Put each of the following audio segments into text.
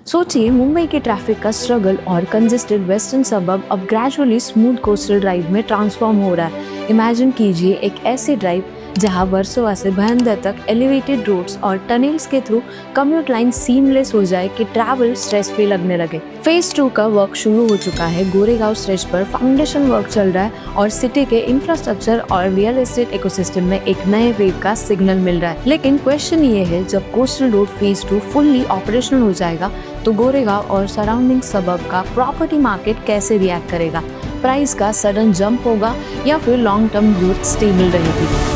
सोचिए मुंबई के ट्रैफिक का स्ट्रगल और कंजेस्टेड वेस्टर्न सबब अब ग्रेजुअली स्मूथ कोस्टल ड्राइव में ट्रांसफॉर्म हो रहा है। इमेजिन कीजिए एक ऐसी ड्राइव जहां वर्सोवा से भाईंदर तक एलिवेटेड रोड्स और टनल्स के थ्रू कम्यूट लाइन सीमलेस हो जाए कि ट्रैवल स्ट्रेस फ्री लगने लगे। फेज 2 का वर्क शुरू हो चुका है। गोरेगांव स्ट्रेच पर फाउंडेशन वर्क चल रहा है और सिटी के इंफ्रास्ट्रक्चर और रियल एस्टेट इकोसिस्टम में एक नए वेव का सिग्नल मिल रहा है। लेकिन क्वेश्चन ये है, जब coastal road phase 2 fully operational हो जाएगा तो गोरेगांव और सराउंडिंग सबब का प्रॉपर्टी मार्केट कैसे रिएक्ट करेगा? प्राइस का सडन जंप होगा या फिर लॉन्ग टर्म ग्रोथ स्टेबल रहेगी?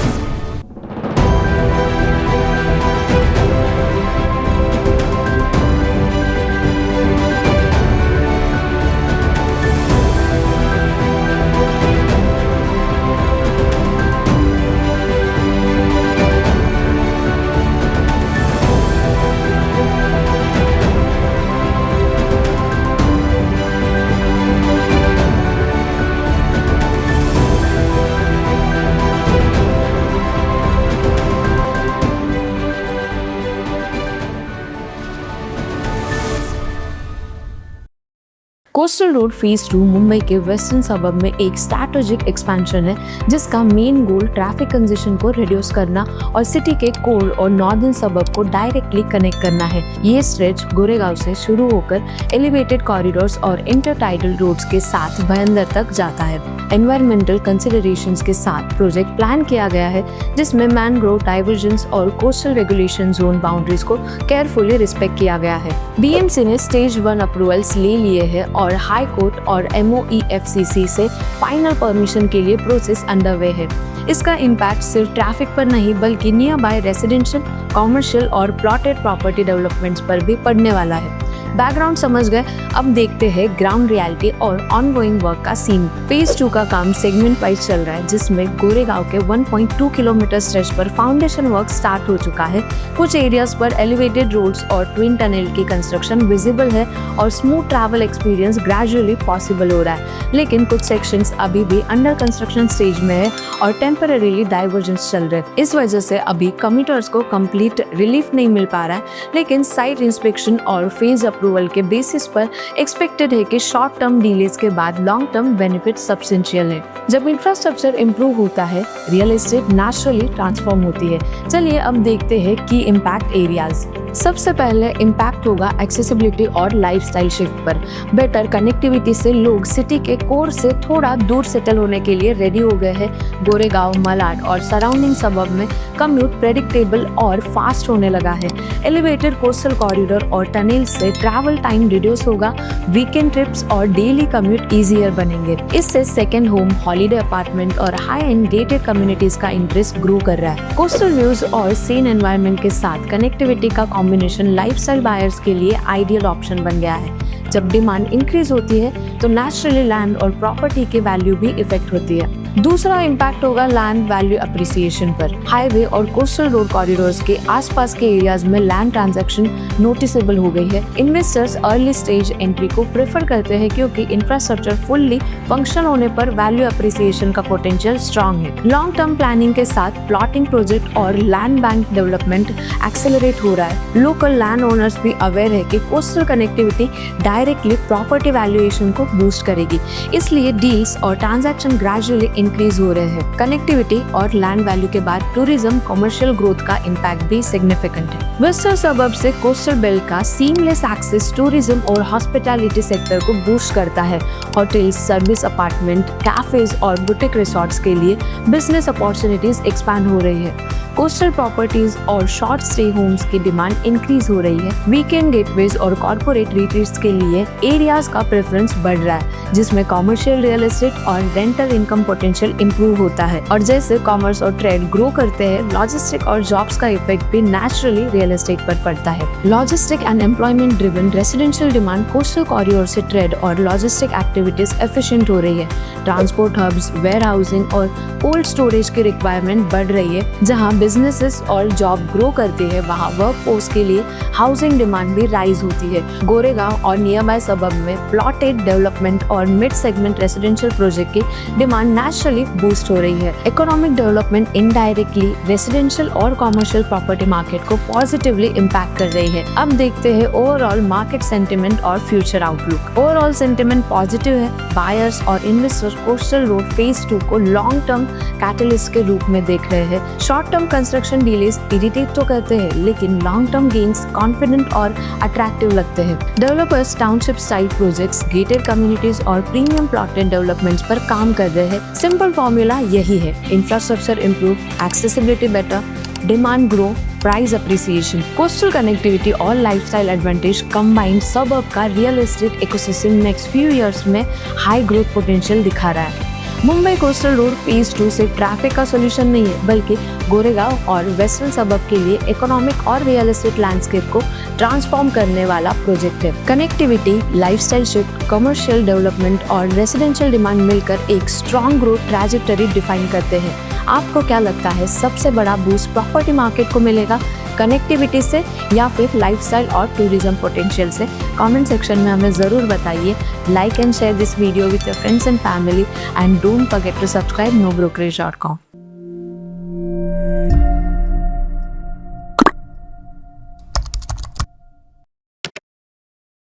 कोस्टल रोड फेज 2 मुंबई के वेस्टर्न सबब में एक स्ट्रैटेजिक एक्सपेंशन है जिसका मेन गोल ट्रैफिक कंजेशन को रिड्यूस करना और सिटी के कोर और नॉर्दर्न सबब को डायरेक्टली कनेक्ट करना है। ये स्ट्रेच गोरेगांव से शुरू होकर एलिवेटेड कॉरिडोर्स और इंटरटाइडल रोड्स के साथ भाईंदर तक जाता है। एनवायरमेंटल कंसिडरेशंस के साथ प्रोजेक्ट प्लान किया गया है जिसमें मैनग्रोव डाइवर्जेंस और कोस्टल रेगुलेशन जोन बाउंड्रीज को केयरफुली रिस्पेक्ट किया गया है। बीएमसी ने स्टेज 1 अप्रूवल्स ले लिए हैं और हाई कोर्ट और MOEFCC से फाइनल परमिशन के लिए प्रोसेस अंडरवे है। इसका इम्पैक्ट सिर्फ ट्रैफिक पर नहीं बल्कि नियर बाय रेसिडेंशियल, कॉमर्शियल और प्लॉटेड प्रॉपर्टी डेवलपमेंट्स पर भी पड़ने वाला है। बैकग्राउंड समझ गए, अब देखते हैं ग्राउंड रियलिटी और ऑनगोइंग वर्क का सीन। फेज 2 का काम सेगमेंट वाइज चल रहा है जिसमें गोरेगांव के 1.2 किलोमीटर स्ट्रेच पर फाउंडेशन वर्क स्टार्ट हो चुका है। कुछ एरियाज पर एलिवेटेड रोड्स और ट्विन टनल की कंस्ट्रक्शन विजिबल है और smooth travel experience gradually possible हो रहा है। लेकिन कुछ सेक्शंस अभी भी अंडर कंस्ट्रक्शन स्टेज में है और टेम्पररीली डाइवर्जेंस चल रहे हैं। इस वजह से अभी कम्यूटर्स को कंप्लीट रिलीफ नहीं मिल पा रहा है, लेकिन साइट इंस्पेक्शन और फेज अप्रूवल के बेसिस पर एक्सपेक्टेड है कि शॉर्ट टर्म डिलेज के बाद लॉन्ग टर्म बेनिफिट सब्सटेंशियल है। जब इंफ्रास्ट्रक्चर इंप्रूव होता है, रियल एस्टेट नेचुरली ट्रांसफॉर्म होती है। चलिए अब देखते हैं की इम्पैक्ट एरियाज। सबसे पहले इम्पैक्ट होगा एक्सेसिबिलिटी और लाइफस्टाइल शिफ्ट पर। बेटर कनेक्टिविटी से लोग सिटी के कोर से थोड़ा दूर सेटल होने के लिए रेडी हो गए हैं। गोरेगांव, मलाड और सराउंडिंग सबब में कम्यूट प्रेडिक्टेबल और फास्ट होने लगा है। एलिवेटेड कोस्टल कॉरिडोर और टनल से ट्रैवल टाइम रिड्यूस होगा, वीकेंड ट्रिप्स और डेली कम्यूट इजियर बनेंगे। इससे सेकेंड होम, हॉलीडे अपार्टमेंट और हाई एंड गेटेड कम्युनिटीज का इंटरेस्ट ग्रो कर रहा है। कोस्टल व्यूज और सेन एनवायरनमेंट के साथ कनेक्टिविटी का कॉम्बिनेशन लाइफस्टाइल बायर्स के लिए आइडियल ऑप्शन बन गया है। जब डिमांड इंक्रीज होती है तो नेचुरली लैंड और प्रॉपर्टी की वैल्यू भी इफेक्ट होती है। दूसरा इम्पैक्ट होगा लैंड वैल्यू अप्रिसिएशन पर। हाईवे और कोस्टल रोड कॉरिडोर्स के आसपास के एरियाज में लैंड ट्रांजैक्शन नोटिसेबल हो गई है। इन्वेस्टर्स अर्ली स्टेज एंट्री को प्रेफर करते हैं क्योंकि इंफ्रास्ट्रक्चर फुल्ली फंक्शन होने पर वैल्यू अप्रिसिएशन का पोटेंशियल स्ट्रॉन्ग है। लॉन्ग टर्म प्लानिंग के साथ प्लॉटिंग प्रोजेक्ट और लैंड बैंक डेवलपमेंट एक्सेलरेट हो रहा है। लोकल लैंड ओनर्स भी अवेयर है कि coastal connectivity directly property valuation को बूस्ट करेगी, इसलिए डील्स और ट्रांजैक्शन ग्रेजुअली इंक्रीज हो रहे हैं। कनेक्टिविटी और लैंड वैल्यू के बाद टूरिज्म, कमर्शियल ग्रोथ का इम्पैक्ट भी सिग्निफिकेंट है। वेस्टर्न सबब से कोस्टल बेल्ट का सीमलेस एक्सेस टूरिज्म और हॉस्पिटैलिटी सेक्टर को बूस्ट करता है। होटल्स, सर्विस अपार्टमेंट, कैफेज और बुटीक रिसोर्ट्स के लिए बिजनेस अपॉर्चुनिटीज एक्सपैंड हो रही है। कोस्टल प्रॉपर्टीज और शॉर्ट स्टे होम्स की डिमांड इंक्रीज हो रही है। वीकेंड गेटवेज और कॉर्पोरेट रिट्रीट्स के लिए एरियाज का प्रेफरेंस बढ़ रहा है जिसमें कॉमर्शियल रियल एस्टेट और रेंटल इनकम पोटेंशियल इंप्रूव होता है। और जैसे कॉमर्स और ट्रेड ग्रो करते हैं, लॉजिस्टिक और जॉब्स का इफेक्ट भी नेचुरली रियल एस्टेट पर पड़ता है। Logistic and employment driven residential demand coastal corridor से ट्रेड और लॉजिस्टिक एक्टिविटीज एफिशिएंट हो रही है। ट्रांसपोर्ट हब्स, वेयर हाउसिंग और कोल्ड स्टोरेज की रिक्वायरमेंट बढ़ रही है जहाँ बिजनेसेस और जॉब ग्रो करती है वहाँ वर्कफोर्स के लिए हाउसिंग डिमांड भी राइज होती है। गोरेगांव और नियरबाई सबब में प्लॉटेड डेवलपमेंट और मिड सेगमेंट रेसिडेंशियल प्रोजेक्ट की डिमांड नेचुरली बूस्ट हो रही है। इकोनॉमिक डेवलपमेंट इनडायरेक्टली रेसिडेंशियल और कॉमर्शियल प्रॉपर्टी मार्केट को पॉजिटिवली इम्पैक्ट कर रही है। अब देखते हैं ओवरऑल मार्केट सेंटिमेंट और future outlook. Overall sentiment positive है। बायर्स और इन्वेस्टर्स कोस्टल रोड फेज 2 को लॉन्ग टर्म कैटलिस्ट के रूप में देख रहे हैं। Short term construction delays irritate तो करते हैं, लेकिन लॉन्ग टर्म गेन्स कॉन्फिडेंट और अट्रैक्टिव लगते हैं। Developers township style projects, gated communities और प्रीमियम प्लॉटेड डेवलपमेंट्स पर काम कर रहे हैं। सिंपल फॉर्मूला यही है, infrastructure improve, accessibility better, demand grow, price appreciation, coastal connectivity और लाइफस्टाइल एडवांटेज कंबाइंड सबअर्ब का realistic ecosystem next few years में हाई ग्रोथ पोटेंशियल दिखा रहा है। मुंबई कोस्टल रोड फेज 2 सिर्फ ट्रैफिक का सोल्यूशन नहीं है, बल्कि गोरेगांव और वेस्टर्न सबअर्ब के लिए इकोनॉमिक और रियलिस्टिक लैंडस्केप को ट्रांसफॉर्म करने वाला प्रोजेक्ट है। Connectivity, lifestyle shift, commercial development और रेसिडेंशियल डिमांड मिलकर एक स्ट्रॉन्ग ग्रोथ ट्रैजेक्टरी डिफाइन करते हैं। आपको क्या लगता है, सबसे बड़ा बूस्ट प्रॉपर्टी मार्केट को मिलेगा कनेक्टिविटी से या फिर लाइफस्टाइल और टूरिज्म पोटेंशियल से? कमेंट सेक्शन में हमें ज़रूर बताइए। Like and share this video with your friends and family and don't forget to subscribe nobrokerage.com।